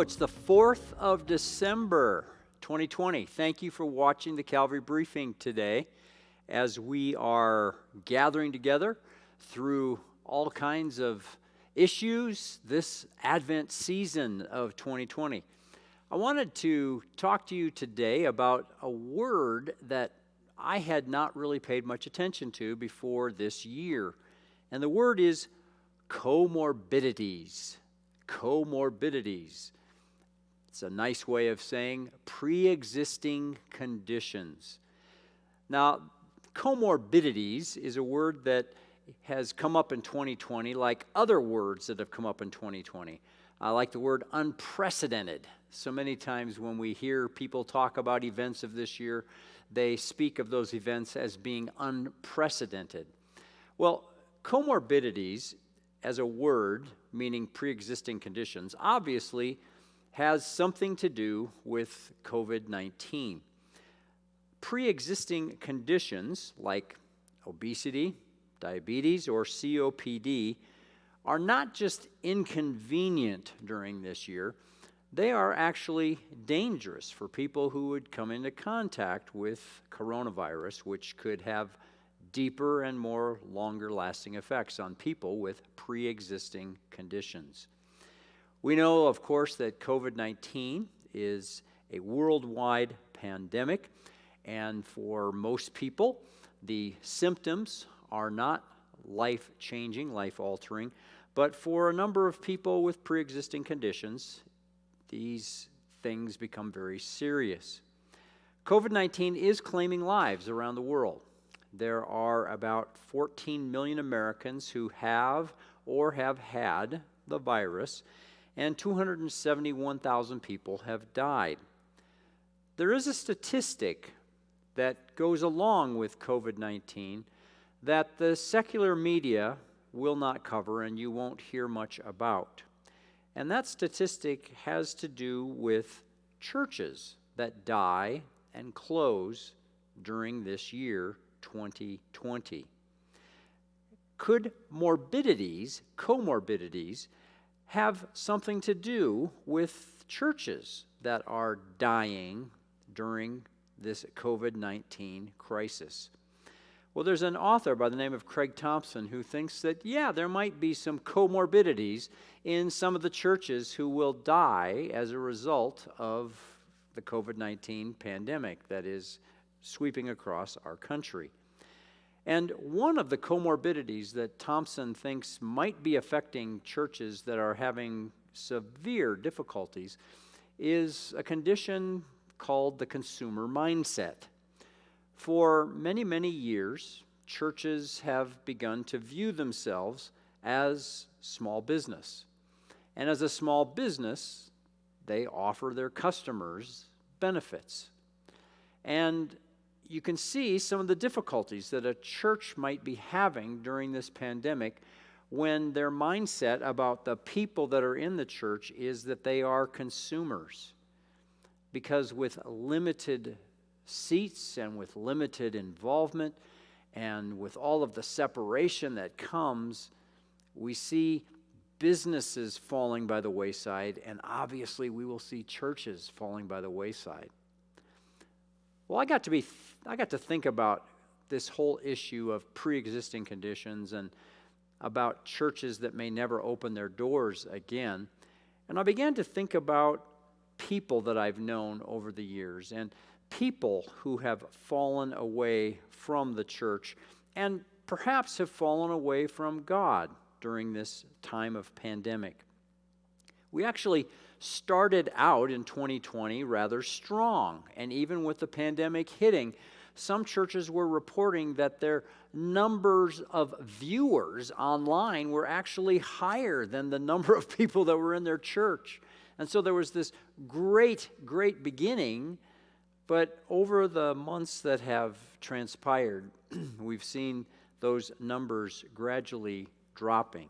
It's the 4th of December, 2020. Thank you for watching the Calvary briefing today as we are gathering together through all kinds of issues this Advent season of 2020. I wanted to talk to you today about a word that I had not really paid much attention to before this year, and the word is comorbidities. Comorbidities. It's a nice way of saying preexisting conditions. Now, comorbidities is a word that has come up in 2020 like other words that have come up in 2020. I like the word unprecedented. So many times when we hear people talk about events of this year, they speak of those events as being unprecedented. Well, comorbidities as a word, meaning pre-existing conditions, obviously has something to do with COVID-19. Pre-existing conditions like obesity, diabetes, or COPD are not just inconvenient during this year, they are actually dangerous for people who would come into contact with coronavirus, which could have deeper and more longer-lasting effects on people with pre-existing conditions. We know, of course, that COVID-19 is a worldwide pandemic, and for most people, the symptoms are not life-changing, life-altering, but for a number of people with pre-existing conditions, these things become very serious. COVID-19 is claiming lives around the world. There are about 14 million Americans who have or have had the virus, and 271,000 people have died. There is a statistic that goes along with COVID-19 that the secular media will not cover and you won't hear much about. And that statistic has to do with churches that die and close during this year, 2020. Could comorbidities, have something to do with churches that are dying during this COVID-19 crisis? Well, there's an author by the name of Craig Thompson who thinks that, there might be some comorbidities in some of the churches who will die as a result of the COVID-19 pandemic that is sweeping across our country. And one of the comorbidities that Thompson thinks might be affecting churches that are having severe difficulties is a condition called the consumer mindset. For many, many years, churches have begun to view themselves as small business. And as a small business, they offer their customers benefits. And you can see some of the difficulties that a church might be having during this pandemic when their mindset about the people that are in the church is that they are consumers. Because with limited seats and with limited involvement and with all of the separation that comes, we see businesses falling by the wayside, and obviously we will see churches falling by the wayside. Well, I got to think about this whole issue of pre-existing conditions and about churches that may never open their doors again. And I began to think about people that I've known over the years and people who have fallen away from the church and perhaps have fallen away from God during this time of pandemic. We actually started out in 2020 rather strong, and even with the pandemic hitting, some churches were reporting that their numbers of viewers online were actually higher than the number of people that were in their church. And so there was this great beginning, but over the months that have transpired, we've seen those numbers gradually dropping.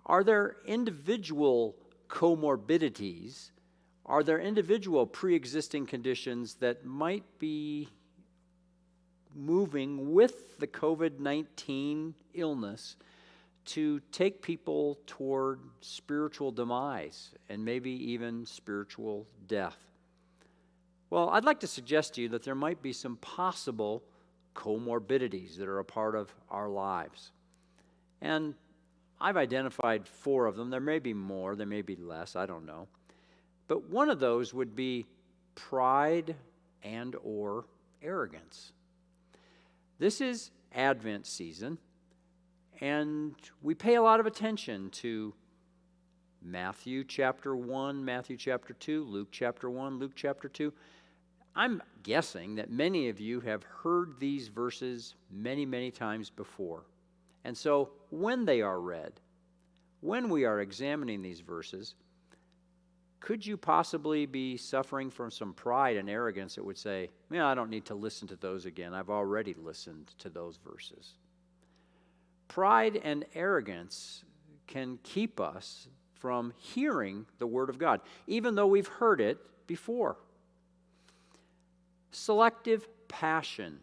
Are there individual comorbidities? Are there individual pre-existing conditions that might be moving with the COVID-19 illness to take people toward spiritual demise and maybe even spiritual death. Well, I'd like to suggest to you that there might be some possible comorbidities that are a part of our lives. And I've identified 4 of them. There may be more, there may be less, I don't know. But one of those would be pride and or arrogance. This is Advent season, and we pay a lot of attention to Matthew chapter 1, Matthew chapter 2, Luke chapter 1, Luke chapter 2. I'm guessing that many of you have heard these verses many, many times before. And so when they are read, when we are examining these verses, could you possibly be suffering from some pride and arrogance that would say, I don't need to listen to those again. I've already listened to those verses. Pride and arrogance can keep us from hearing the Word of God, even though we've heard it before. Selective passion.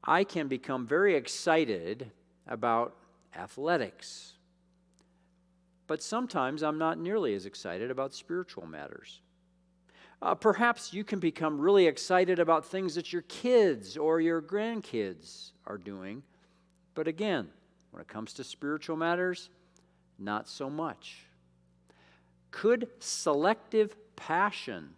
I can become very excited about athletics, but sometimes I'm not nearly as excited about spiritual matters. Perhaps you can become really excited about things that your kids or your grandkids are doing, but again, when it comes to spiritual matters, not so much. Could selective passion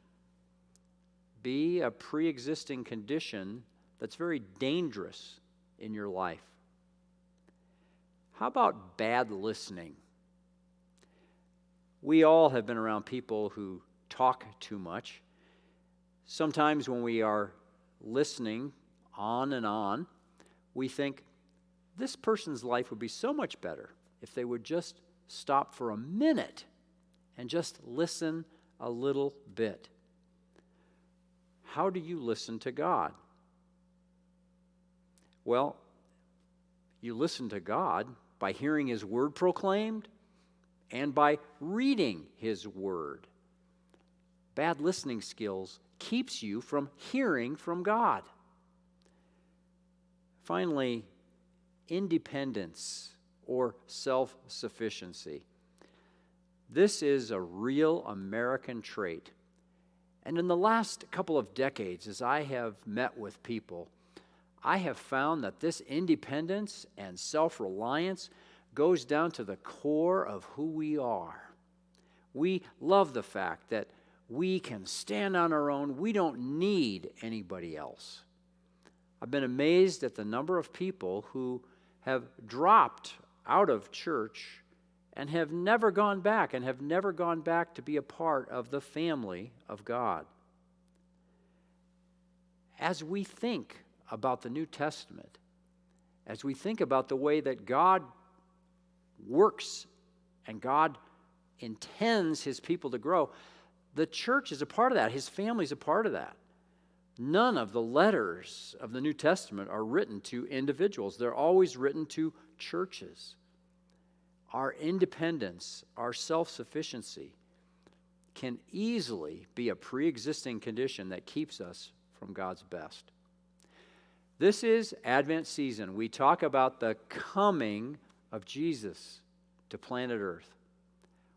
be a pre-existing condition that's very dangerous in your life? How about bad listening? We all have been around people who talk too much. Sometimes when we are listening on, we think, this person's life would be so much better if they would just stop for a minute and just listen a little bit. How do you listen to God? Well, you listen to God by hearing His Word proclaimed and by reading His Word. Bad listening skills keeps you from hearing from God. Finally, independence or self-sufficiency. This is a real American trait. And in the last couple of decades, as I have met with people, I have found that this independence and self-reliance goes down to the core of who we are. We love the fact that we can stand on our own. We don't need anybody else. I've been amazed at the number of people who have dropped out of church and have never gone back to be a part of the family of God. As we think about the New Testament, as we think about the way that God works and God intends His people to grow, the church is a part of that. His family is a part of that. None of the letters of the New Testament are written to individuals. They're always written to churches. Our independence, our self-sufficiency can easily be a pre-existing condition that keeps us from God's best. This is Advent season. We talk about the coming of Jesus to planet Earth.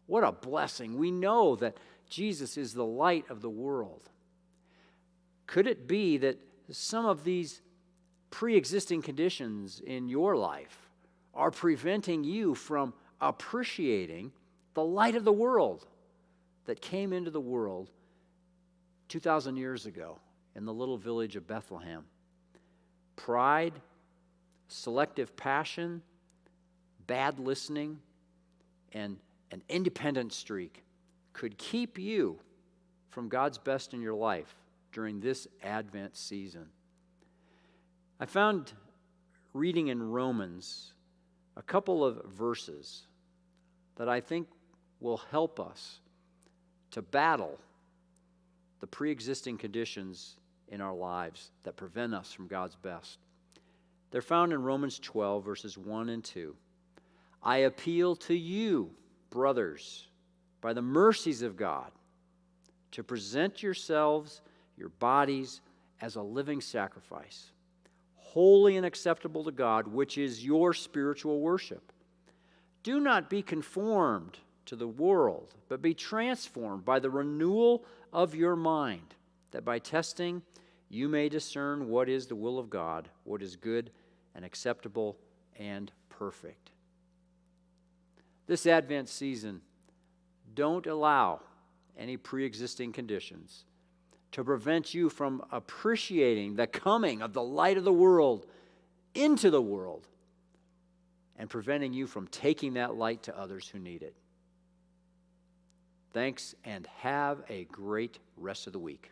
What a blessing. We know that Jesus is the light of the world. Could it be that some of these pre-existing conditions in your life are preventing you from appreciating the light of the world that came into the world 2,000 years ago in the little village of Bethlehem? Pride, selective passion, bad listening, and an independent streak could keep you from God's best in your life during this Advent season. I found reading in Romans a couple of verses that I think will help us to battle the pre-existing conditions in our lives that prevent us from God's best. They're found in Romans 12, verses 1 and 2. I appeal to you, brothers, by the mercies of God, to present yourselves, your bodies, as a living sacrifice, holy and acceptable to God, which is your spiritual worship. Do not be conformed to the world, but be transformed by the renewal of your mind, that by testing you may discern what is the will of God, what is good and acceptable and perfect. This Advent season, don't allow any pre-existing conditions to prevent you from appreciating the coming of the light of the world into the world and preventing you from taking that light to others who need it. Thanks, and have a great rest of the week.